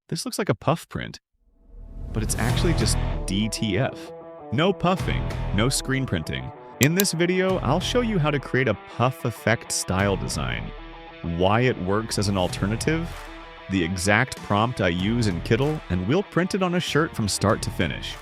This looks like a puff print, but it's actually just DTF. No puffing, no screen printing. In this video, I'll show you how to create a puff effect style design, why it works as an alternative, the exact prompt I use in Kittl, and we'll print it on a shirt from start to finish.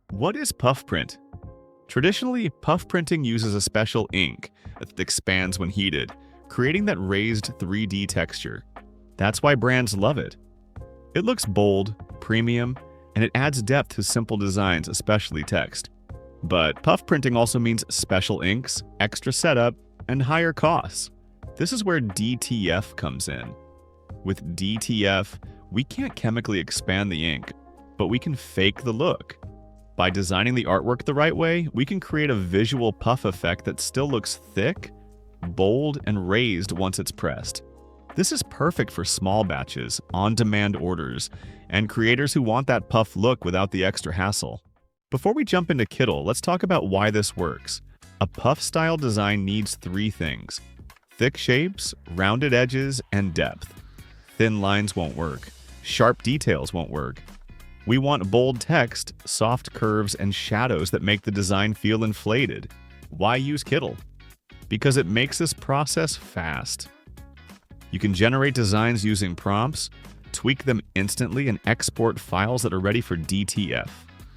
What is puff print? Traditionally, puff printing uses a special ink that expands when heated, creating that raised 3D texture. That's why brands love it. It looks bold, premium, and it adds depth to simple designs, especially text. But puff printing also means special inks, extra setup, and higher costs. This is where DTF comes in. With DTF, we can't chemically expand the ink, but we can fake the look. By designing the artwork the right way, we can create a visual puff effect that still looks thick, bold, and raised once it's pressed. This is perfect for small batches, on-demand orders, and creators who want that puff look without the extra hassle. Before we jump into Kittl, let's talk about why this works. A puff-style design needs three things: thick shapes, rounded edges, and depth. Thin lines won't work. Sharp details won't work. We want bold text, soft curves, and shadows that make the design feel inflated. Why use Kittl? Because it makes this process fast. You can generate designs using prompts, tweak them instantly, and export files that are ready for DTF.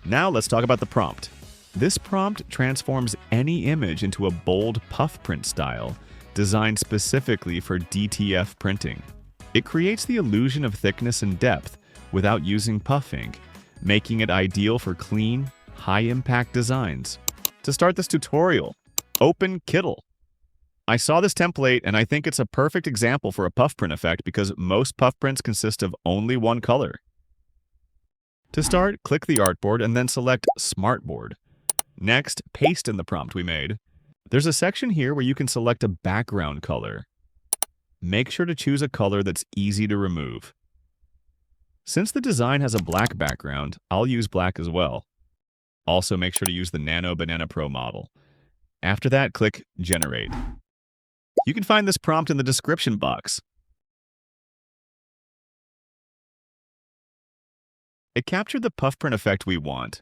Now let's talk about the prompt. This prompt transforms any image into a bold puff print style, designed specifically for DTF printing. It creates the illusion of thickness and depth without using puff ink, making it ideal for clean, high-impact designs. To start this tutorial, open Kittl. I saw this template and I think it's a perfect example for a puff print effect because most puff prints consist of only one color. To start, click the artboard and then select Smartboard. Next, paste in the prompt we made. There's a section here where you can select a background color. Make sure to choose a color that's easy to remove. Since the design has a black background, I'll use black as well. Also, make sure to use the Nano Banana Pro model. After that, click Generate. You can find this prompt in the description box. It captured the puff print effect we want,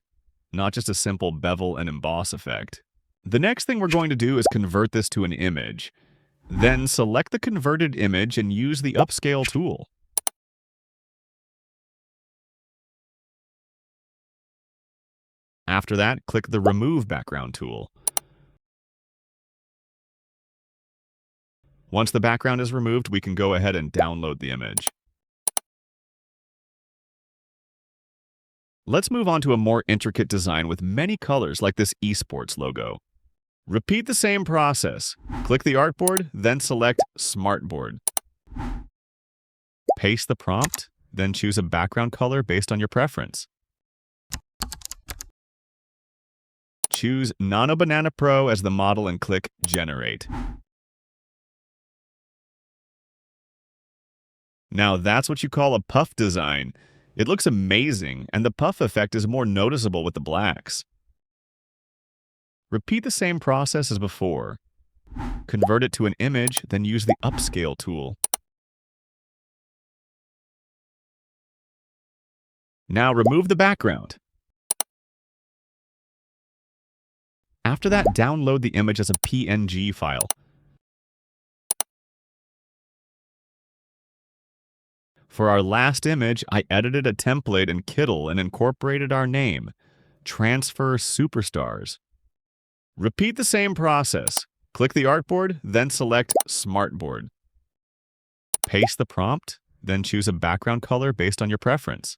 not just a simple bevel and emboss effect. The next thing we're going to do is convert this to an image. Then select the converted image and use the upscale tool. After that, click the Remove Background tool. Once the background is removed, we can go ahead and download the image. Let's move on to a more intricate design with many colors like this esports logo. Repeat the same process. Click the artboard, then select Smartboard. Paste the prompt, then choose a background color based on your preference. Choose Nano Banana Pro as the model and click Generate. Now that's what you call a puff design. It looks amazing, and the puff effect is more noticeable with the blacks. Repeat the same process as before. Convert it to an image, then use the Upscale tool. Now remove the background. After that, download the image as a PNG file. For our last image, I edited a template in Kittl and incorporated our name, Transfer Superstars. Repeat the same process. Click the artboard, then select Smartboard. Paste the prompt, then choose a background color based on your preference.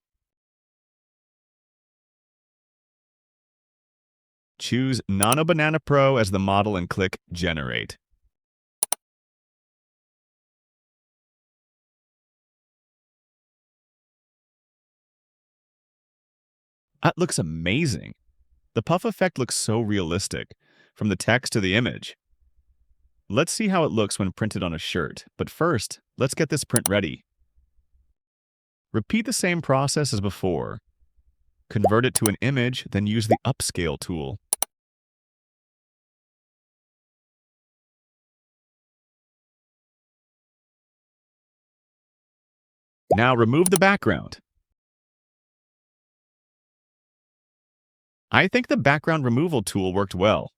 Choose Nano Banana Pro as the model and click Generate. That looks amazing. The puff effect looks so realistic, from the text to the image. Let's see how it looks when printed on a shirt, but first, let's get this print ready. Repeat the same process as before. Convert it to an image, then use the upscale tool. Now remove the background. I think the background removal tool worked well.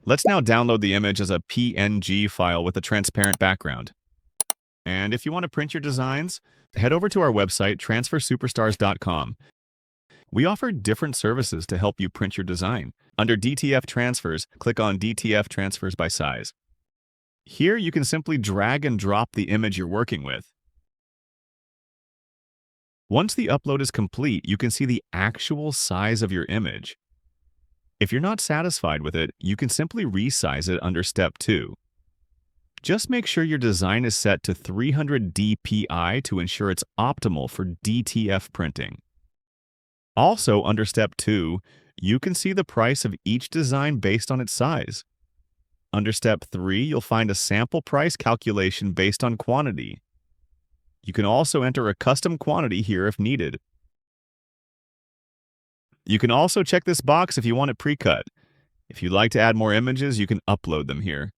Let's now download the image as a PNG file with a transparent background. And if you want to print your designs, head over to our website, transfersuperstars.com. We offer different services to help you print your design. Under DTF transfers, click on DTF transfers by size. Here you can simply drag and drop the image you're working with. Once the upload is complete, you can see the actual size of your image. If you're not satisfied with it, you can simply resize it under Step 2. Just make sure your design is set to 300 dpi to ensure it's optimal for DTF printing. Also, under Step 2, you can see the price of each design based on its size. Under Step 3, you'll find a sample price calculation based on quantity. You can also enter a custom quantity here if needed. You can also check this box if you want it pre-cut. If you'd like to add more images, you can upload them here.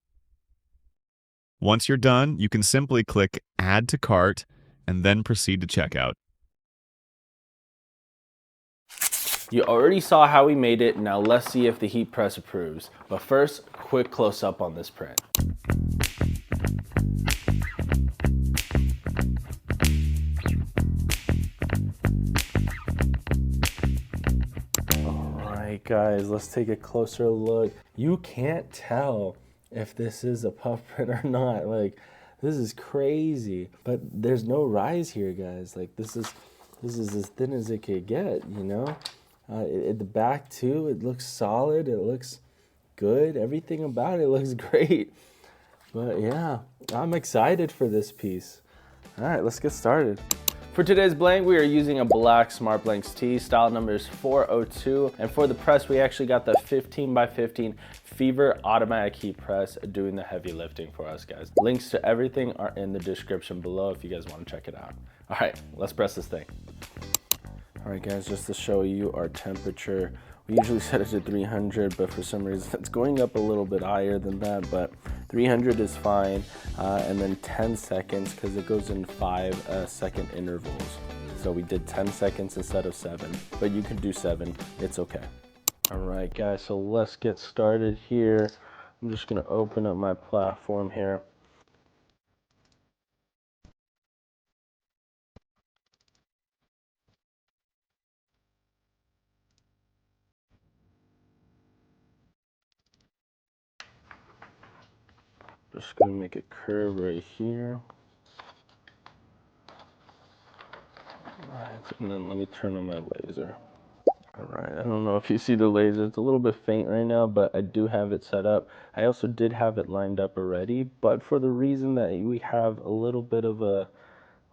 Once you're done, you can simply click Add to Cart and then proceed to checkout. You already saw how we made it, now let's see if the heat press approves. But first, quick close-up on this print. Alright guys, let's take a closer look. You can't tell if this is a puff print or not. Like, this is crazy. But there's no rise here, guys. Like, this is as thin as it could get, you know? At the back too, it looks solid, it looks good, everything about it looks great. But yeah, I'm excited for this piece. All right, let's get started. For today's blank, we are using a black Smart Blanks T, style number is 402. And for the press, we actually got the 15x15 Fever automatic heat press doing the heavy lifting for us, guys. Links to everything are in the description below if you guys want to check it out. All right, let's press this thing. All right guys, just to show you our temperature, we usually set it to 300, but for some reason it's going up a little bit higher than that, but 300 is fine. And then 10 seconds, because it goes in 5-second intervals. So we did 10 seconds instead of 7, but you can do 7, it's okay. All right guys, so let's get started here. I'm just gonna open up my platform here. Just gonna make a curve right here. Alright, and then let me turn on my laser. Alright, I don't know if you see the laser, it's a little bit faint right now, but I do have it set up. I also did have it lined up already, but for the reason that we have a little bit of a,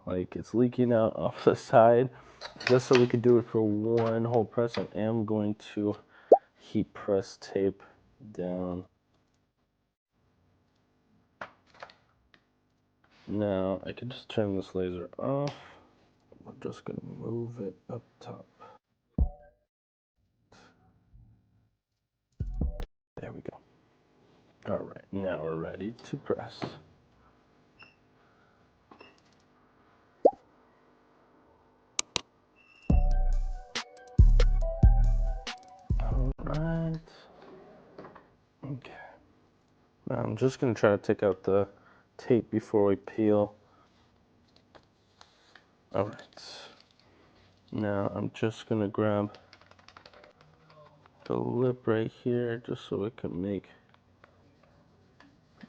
like, it's leaking out off the side, just so we could do it for one whole press, I am going to heat press tape down. Now, I can just turn this laser off. I'm just going to move it up top. There we go. All right, now we're ready to press. All right. Okay. Now I'm just going to try to take out the tape before we peel. All right. Now I'm just going to grab the lip right here just so it can make.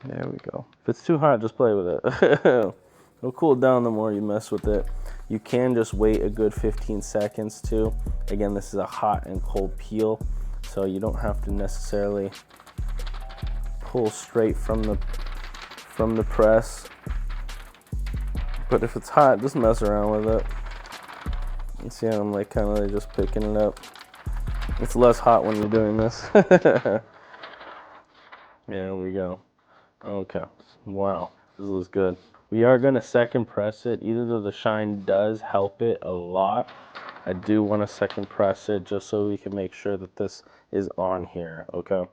There we go. If it's too hot, just play with it. It'll cool down the more you mess with it. You can just wait a good 15 seconds too. Again, this is a hot and cold peel, so you don't have to necessarily pull straight from the press. But if it's hot, just mess around with it. You see how I'm like kind of just picking it up. It's less hot when you're doing this. There we go. Okay. Wow, this looks good. We are gonna second press it, even though the shine does help it a lot. I do want to second press it just so we can make sure that this is on here, okay?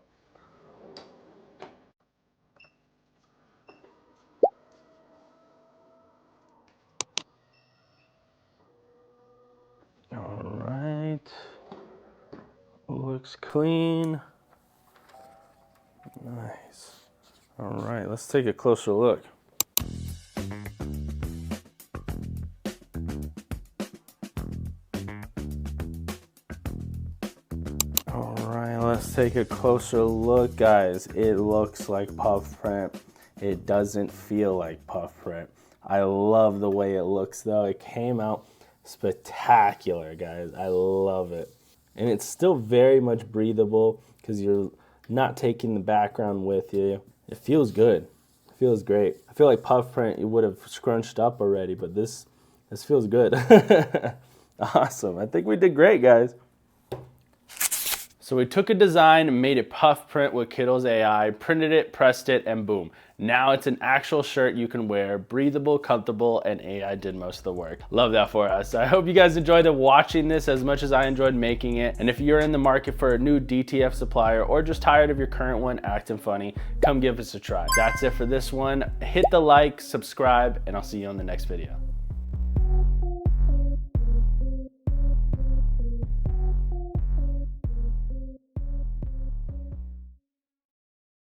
All right, looks clean. Nice. All right, let's take a closer look. All right, let's take a closer look, guys. It looks like puff print. It doesn't feel like puff print. I love the way it looks though. It came out spectacular, guys. I love it. And it's still very much breathable because you're not taking the background with you. It feels good. It feels great. I feel like puff print, it would have scrunched up already, but this feels good. Awesome. I think we did great, guys. So we took a design and made it puff print with Kittl's AI, printed it, pressed it, and boom. Now it's an actual shirt you can wear, breathable, comfortable, and AI did most of the work. Love that for us. I hope you guys enjoyed watching this as much as I enjoyed making it. And if you're in the market for a new DTF supplier or just tired of your current one acting funny, come give us a try. That's it for this one. Hit the like, subscribe, and I'll see you on the next video.